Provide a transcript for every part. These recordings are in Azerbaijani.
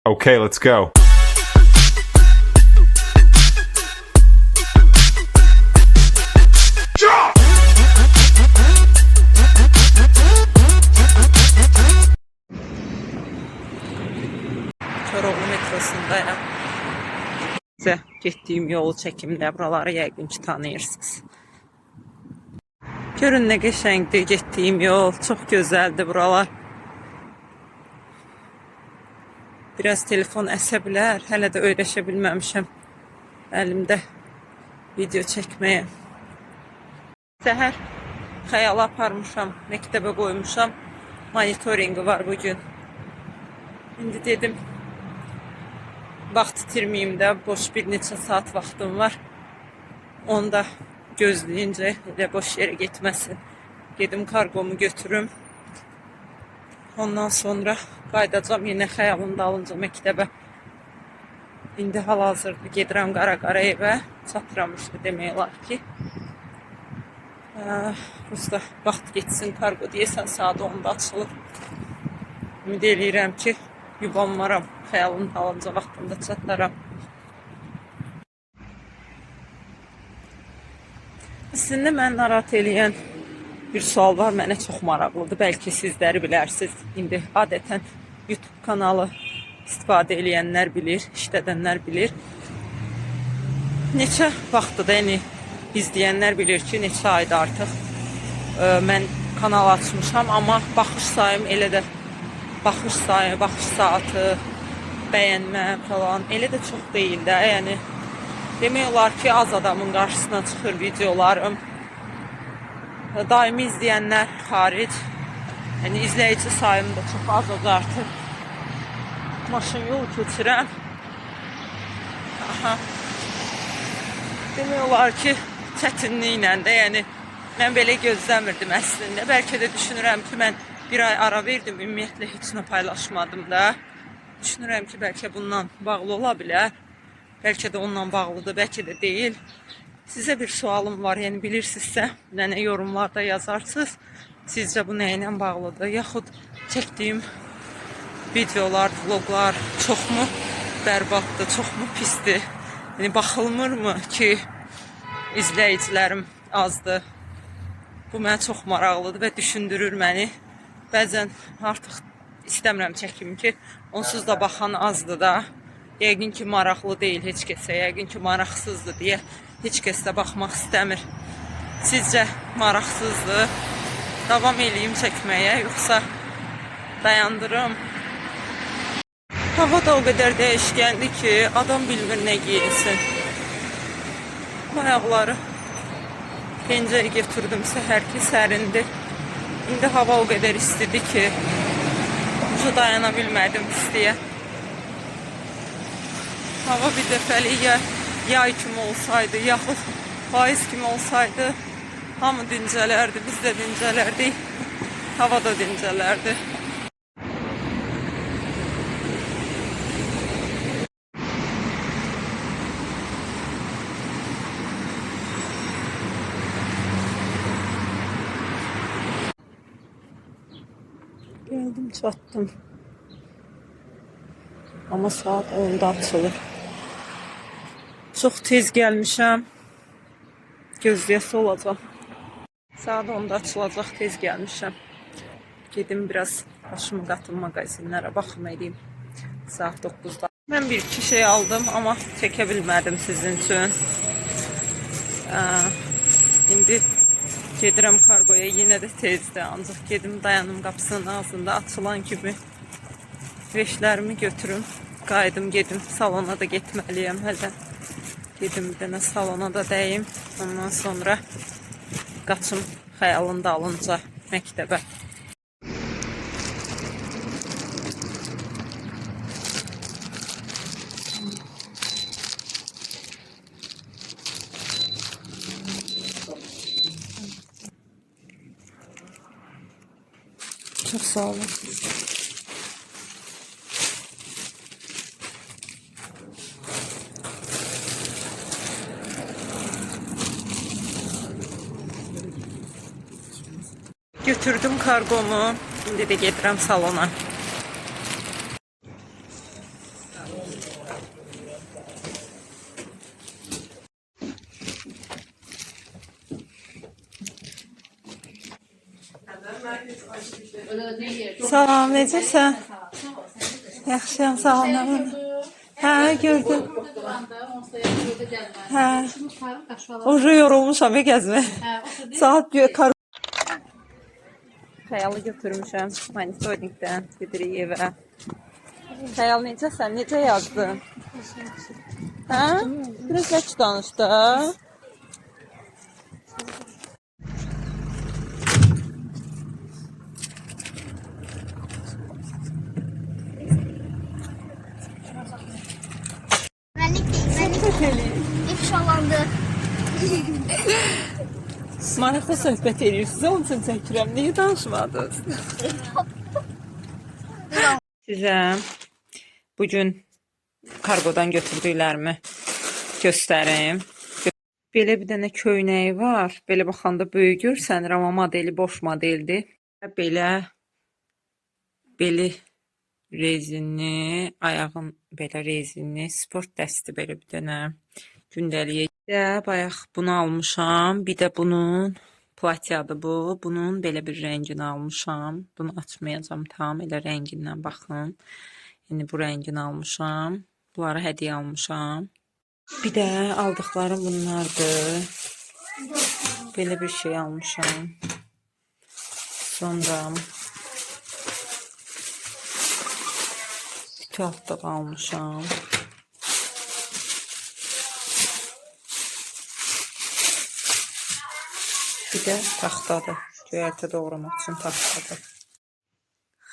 Okay, let's go. Koroğlu metrosundayım. Size getdiyim yol çəkimdə buraları yəqin ki tanıyırsınız. Görün nə qəşəngdir getdiyim yol. Çox gözəldir buralar. Biraz telefon əsə bilər. Hələ də öyrəşə bilməmişəm əlimdə video çəkməyə. Səhər xəyala aparmışam, məktəbə qoymuşam. Monitoringi var bugün. İndi dedim vaxt itirməyim də, boş bir neçə saat vaxtım var. Onda gözləyincə elə boş yerə getməsin. Gedim kargomu götürüm. Ondan sonra qaydacam yenə xəyalın dalınca məktəbə. İndi hal-hazırda gedirəm qara evə. Çatdıramışdı demək olar ki. Prosta vaxt geçsin, kargo deyəsən saat 10'da açılır. Ümid eləyirəm ki yubanmaram, xəyalın dalınca vaxtında çatlaram. Əslində mən narahat eləyən bir sual var, mənə çox maraqlıdır. Bəlkə sizləri bilərsiniz. İndi adətən YouTube kanalı istifadə eləyənlər bilir, işlədənlər bilir. Neçə vaxtdır, yəni izləyənlər bilir ki, neçə ayda artıq mən kanal açmışam, amma baxış sayım elə də baxış saatı, bəyənmə falan elə də çox deyil də. Yəni demək olar ki, az adamın qarşısına çıxır videolarım. Daimi izləyənlər xaric, yəni izləyici sayım da çox az artıq. Maşın yolu keçirəm. Aha. Demək olar ki, çətinliklə də, yəni mən belə gözləmirdim əslində. Bəlkə də düşünürəm ki, mən bir ay ara verdim, ümumiyyətlə heç nə paylaşmadım da. Düşünürəm ki, bəlkə bundan bağlı ola bilər. Bəlkə də ondan bağlıdır, bəlkə də deyil. Sizə bir sualım var, yəni bilirsinizsə, mənə yorumlarda yazarsınız. Sizcə bu nə ilə bağlıdır? Yaxud çəkdiyim videolar, vloglar çoxmu bərbaddır, çoxmu pisdir? Yəni baxılmırmı ki, izləyicilərim azdır? Bu mənə çox maraqlıdır və düşündürür məni. Bəzən artıq istəmirəm çəkim ki, onsuz da baxan azdır da. Yəqin ki, maraqlı deyil heç kəsə, yəqin ki, maraqsızdır deyə heç kəs də baxmaq istəmir. Sizcə maraqsızdır? Davam eləyim çəkməyə, yoxsa dayandırım? Hava da o qədər dəyişkəndir ki, adam bilmir nə giyinsin. Ayaqları pencəyə götürdüm səhərki, sərindir. İndi hava o qədər istidir ki, dayana bilmədim istiyə. Hava bir dəfəlik yay kimi olsaydı, yaxud payız kimi olsaydı, hamı dincələrdi, biz də dincələrdik, hava da dincələrdi. Geldim, çatdım. Ama saat 10'da açılır. Çok tez gelmişəm. Gözləyəsi olacaq. Saat 10'da açılacaq, tez gəlmişəm. Gedim biraz başımı qatım magazinlərə, baxım edeyim. Saat 9'da. Mən bir-iki şey aldım, amma çəkə bilmədim sizin üçün. İndi gedirəm kargoya, yenə də tezdir. Ancaq gedim dayanım qapısının ağzında, açılan kimi veşlərimi götürüm. Qayıdım, gedim salona da getməliyəm hələ. Gedim bir dənə salona da dəyim. Ondan sonra qaçım xəyalın dalınca məktəbə. Çok sağ olun. Götürdüm kargomu. Şimdi de getirəm salona. Salam, necəsən? Yaxşıyam, sağ ol. Hə, gördüm. Hə. Oje yorulmuşam ya gəzmə. Saat kar. Xəyalı götürmüşəm monitoringdən, gedirik evə. Xəyal necəsən? Necə yazdın? Hə? Biraz heç danış da. İfşalandı. Maraqla söhbət edirsiniz, onun üçün çəkirəm. Niyə danışmadınız? Sizə bugün kargodan götürdüklərimi göstərim. Belə bir dənə köynəyi var. Belə baxanda böyük görsən, amma modeli boş modeldir. Belə beli rezinli, ayağın belə rezinli, sport dəsti belə bir dənə gündəliyə. Bayaq bunu almışam. Bir də bunun platyadır bu. Bunun belə bir rəngini almışam. Bunu açmayacağım tam. Elə rəngindən baxın. Yəni bu rəngini almışam. Bunları hədiyyə almışam. Bir də aldıqlarım bunlardır. Belə bir şey almışam. Sonra ütü altlıq almışam. Bir də taxtadır. Göyərtə doğramaq üçün taxtadır.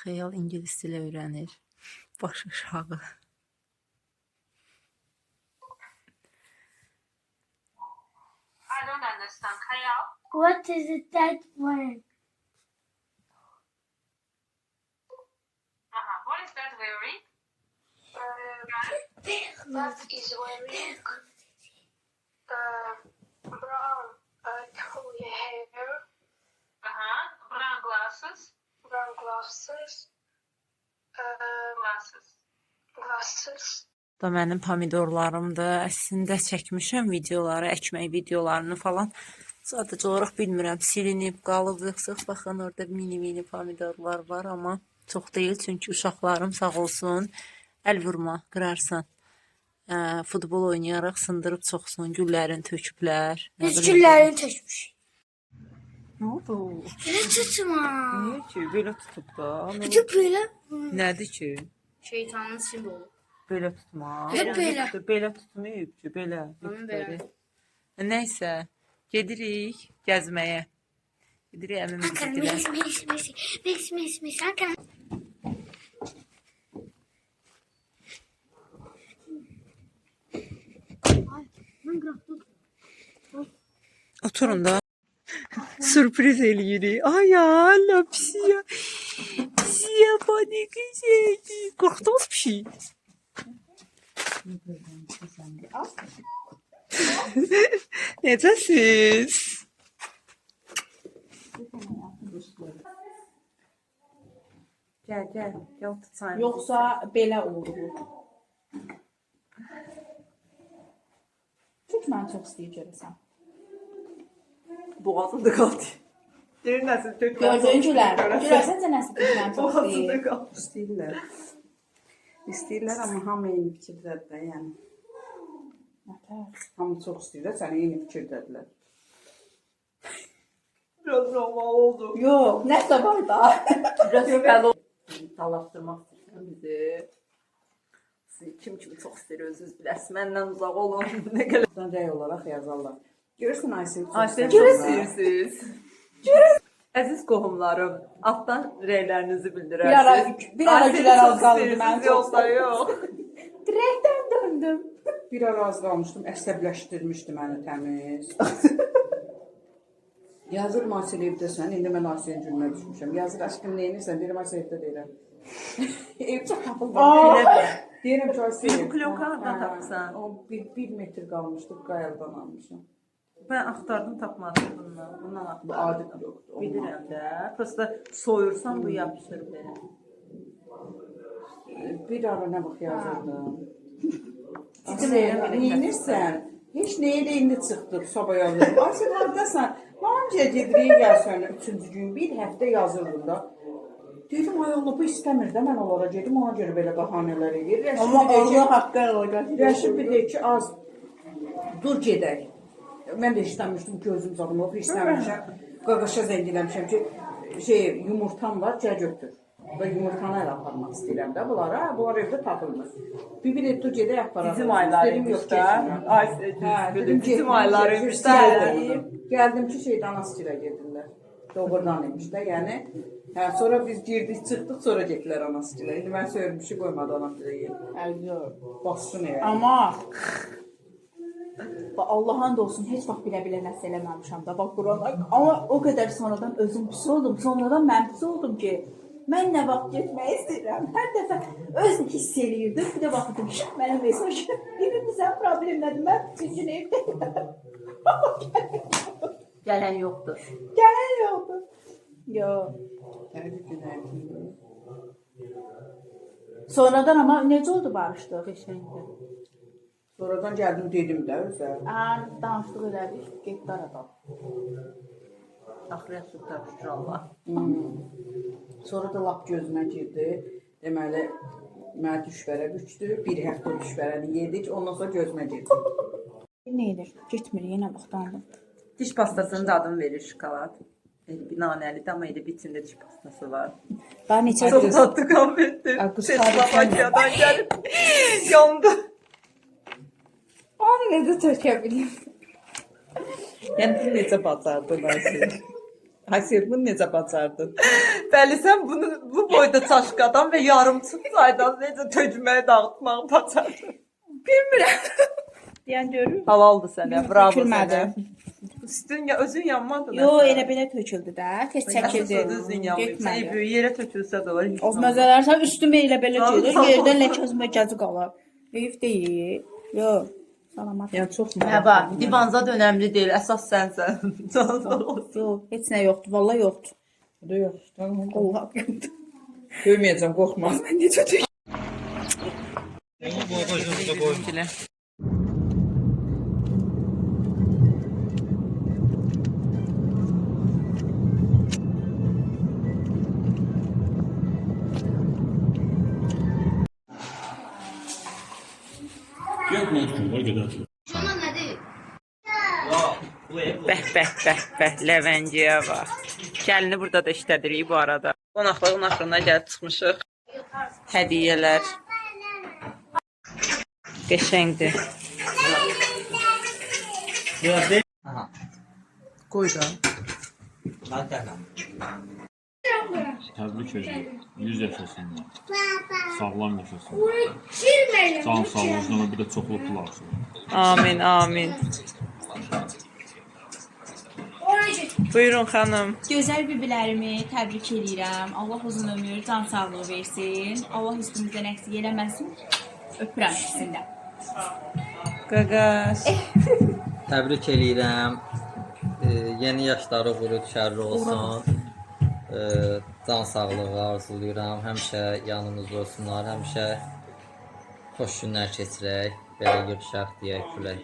Xəyal ingilis dili öyrənir. Baş aşağı. I don't understand. Khayal? What is it that word? What is that wearing? That is wearing brown curly hair, Brown glasses. brown glasses, glasses. Da mənim pomidorlarımdır. Əslində çəkmişəm videoları, əkmək videolarını falan. Sadəcə olaraq bilmirəm, silinib, qalıb, yoxsa baxın orada mini pomidorlar var, amma çox deyil, çünki uşaqlarım sağ olsun, əl vurma, qırarsan. Futbol oynayaraq sındırıb çoxsun, güllərini töküblər. Biz güllərini tökmüşük. Nə oldu? Belə tutma. Niyə ki? Belə tutub da. Bir də belə. Nədir ki? Şeytanın simvolu. Belə tutma. Hep belə. Belə tutmayıb ki, belə. Belə. Nəysə, gedirik gəzməyə. Gedirik əmimizə gidə. Mis. Oturun da. Sürpriz eləyirik. Ay ya, la pisiya. Pisiya bana güzel. Qorxdunuz pişi. Necəsiz? Gəl, tutayım. Yoxsa belə olur bu. Çünki mən çox istəyir görəsən. Boğazımda qaldı. Deyir nəsil tök. Gördüyüncülər, görəsən nəsə mən çox istəyir. qaldı. İstəyirlər. İstəyirlər, amma hamı eyni fikirdədir də, yəni. Hamı çox istəyirlər, sən eyni fikirdədirlər. Biraz normal oldu. Yox, nəsə var da. Biraz bəli oldu. Talaşdırmaq istəyirsən bizi. Siz kim kimi çox istəyir özünüz biləsiniz. Məndən uzaq olun. Nə qədər. Buradan rəy olaraq yazarlar. Görürsən Ayşəni çox Ayşəni sevirlər. görürsünüz. Əziz qohumlarım, altdan rəylərinizi bildirərsiniz. Bir ara gülər az qaldı mən çox. Yoxsa yox. Dirəkdən döndüm. Bir ara az qalmışdım, əsəbləşdirmişdi məni təmiz. Yazır Ayşə evdəsən, indi mən Ayşənin gününə düşmüşəm. Yazır aşkım neyinirsən, deyirəm Ayşə evdə deyirəm. Ev çox tapıldı. Deyirəm ki Ayşə. Bir kloka hardan tapsan? O 1 metr qalmışdı, qayalıdan almışam. Ben axtardım tapmadım bundan. Bundan Bu axtardım. adi yoktu. Bilirəm də. Prosta soyursan bu yapışır belə. Bir ara nə vaxt yazırdım. Sizin elə Neyinirsən? Heç nəyə də indi çıxdıq sabah yazırdım. Ay sən haradasan? Mamcıya gedirik gəlsən 3-cü gün bir həftə yazırdım da. Dedim ay Allah bu istəmir də mən onlara gedim ona görə belə bəhanələr edir. Amma Allah haqqı olacaq. Rəşid bir deyir ki az dur gedək. Mən də istəmişdim gözüm zadım yox istəmişəm. Qaqaşa zəng eləmişəm ki yumurtam var gəl götür. Və yumurtanı ələ aparmaq istəyirəm də bunlara. Bunlar evdə tapılmır. Bir də dur gedək aparaq. Bizim aylarıymış da. Ay bizim aylarıymış da. Gəldim ki anasıçıya gedirlər. Doğrudan imiş də yəni. Sonra biz girdik çıxdıq sonra getdilər anasıçıya. İndi mən söyləmişim qoymadı anasıçıya. Bassın evə. Amma Allah'ın da olsun heç vaxt bilə-bilə nəsə eləməmişəm də. Bax Qurana. Amma o qədər sonradan özüm pis oldum. Sonradan mən pis oldum ki mən nə vaxt getmək istəyirəm. Hər dəfə özüm hiss eləyirdim. Bir də baxdım ki, mənə mesaj birimizən problem nədir? Mən bütün gün evdəyəm. Gələn yoxdur. Gələn yoxdur. Yox. Sonradan amma necə oldu barışdıq? Sonradan gəldim dedim də özə. Danışdıq elədik. Getdi aradan. Axıra sultan şükür Allah. Sonra da lap gözümə girdi. Deməli, mənə düşbərə düşdü. Bir həftə düşbərəni yedik. Ondan sonra gözümə girdi. Nə edir? Getmir, yenə vaxtlandım. Diş pastasının dadını verir şokolad. Bir nanəlidir amma elə içində diş pastası var. Daha neçə Çok tatlı kahvetti. Çekoslovakya'dan gelip yandı. Onu necə tökə bilim? Yani bunu necə bacardın Aysel? Aysel bunu necə bacardın? Bəli sen bunu bu boyda çaşkadan ve yarımçıq çaydan necə tökməyi dağıtmağı bacardın? Bilmirəm. Yəni görür. Halaldı sənə, bravo Tökülmədi. sənə. Üstün ya özün yanmadı. Yo, elə belə töküldü də. Tez çəkildi. Özün yanmayıb. Sən Getmədi. böyük yerə tökülsə də olur. O məzələr sən üstümə elə belə gedir. Yerdən ləkəzmə gəzi qalır. Heyif deyil. Yo. Salamat. Yəni çox məba. Divanza da önəmli deyil. Əsas sənsən. Can sağ ol. Yo, heç nə yoxdur. Vallahi yoxdur. Bu da yox. Tamam. Allah yoxdur. Görməyəcəm, qorxma. Mən necə tök? Yok mu unuttum? O kadar. Bəh, Ləvəngiyə bax. Gəlini burada da işlədirik bu arada. Qonaqlığın axırına gəlib çıxmışıq. Hədiyyələr. Qəşəngdir. Qoy da. Təbrik edirəm. 100 yaşasınlar. Sağlam yaşasınlar. Can sağlığına bir də çoxlu pul alsın. Amin, amin. Buyurun xanım. Gözəl biblərimi təbrik edirəm. Allah uzun ömür, can sağlığı versin. Allah üstümüzdən əksik eləməsin. Öpürəm ikisini də. Qaqaş. Təbrik eləyirəm. Yeni yaşları uğurlu şərri olsun. Can sağlığı arzulayıram. Həmişə yanımızda olsunlar. Həmişə xoş günlər keçirək. Belə görüşək deyə külək.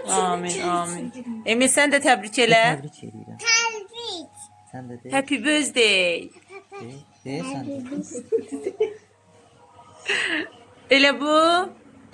Amin, amin. Emil sən də təbrik elə. Təbrik eləyirəm. Sən də de. Happy birthday. Deyirsən də. Elə bu.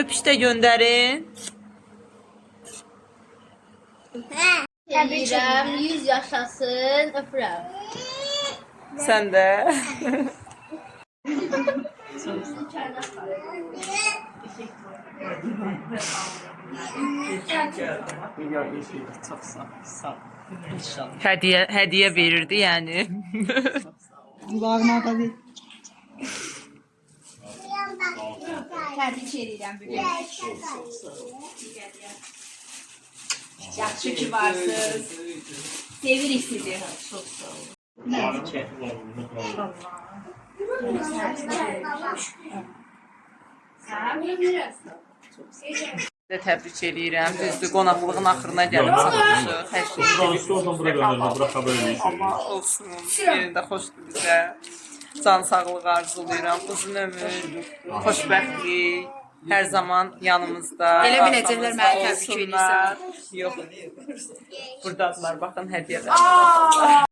Öpüş də göndərin. Təbrik 100 yaşasın. Öpürəm. Sən də. Hədiyyə verirdi yəni. Təbrik edirəm biblər. Yaxşı ki varsınız. Sevirik sizi. Çox sağ olun. Təbrik edirəm. Düzdür, qonaqlığın axırına gəlib çıxmışıq. Hər şey Oradan bura dönəndə bura xəbər eləyirsən. olsun. Yerində xoşdur bizə. can sağlığı arzulayıram. Uzun ömür, xoşbəxtlik, hər zaman yanımızda. Elə biləcəklər məni təbrik olsunlar. edirsən. Yox. Buradadılar, baxın hədiyyələr.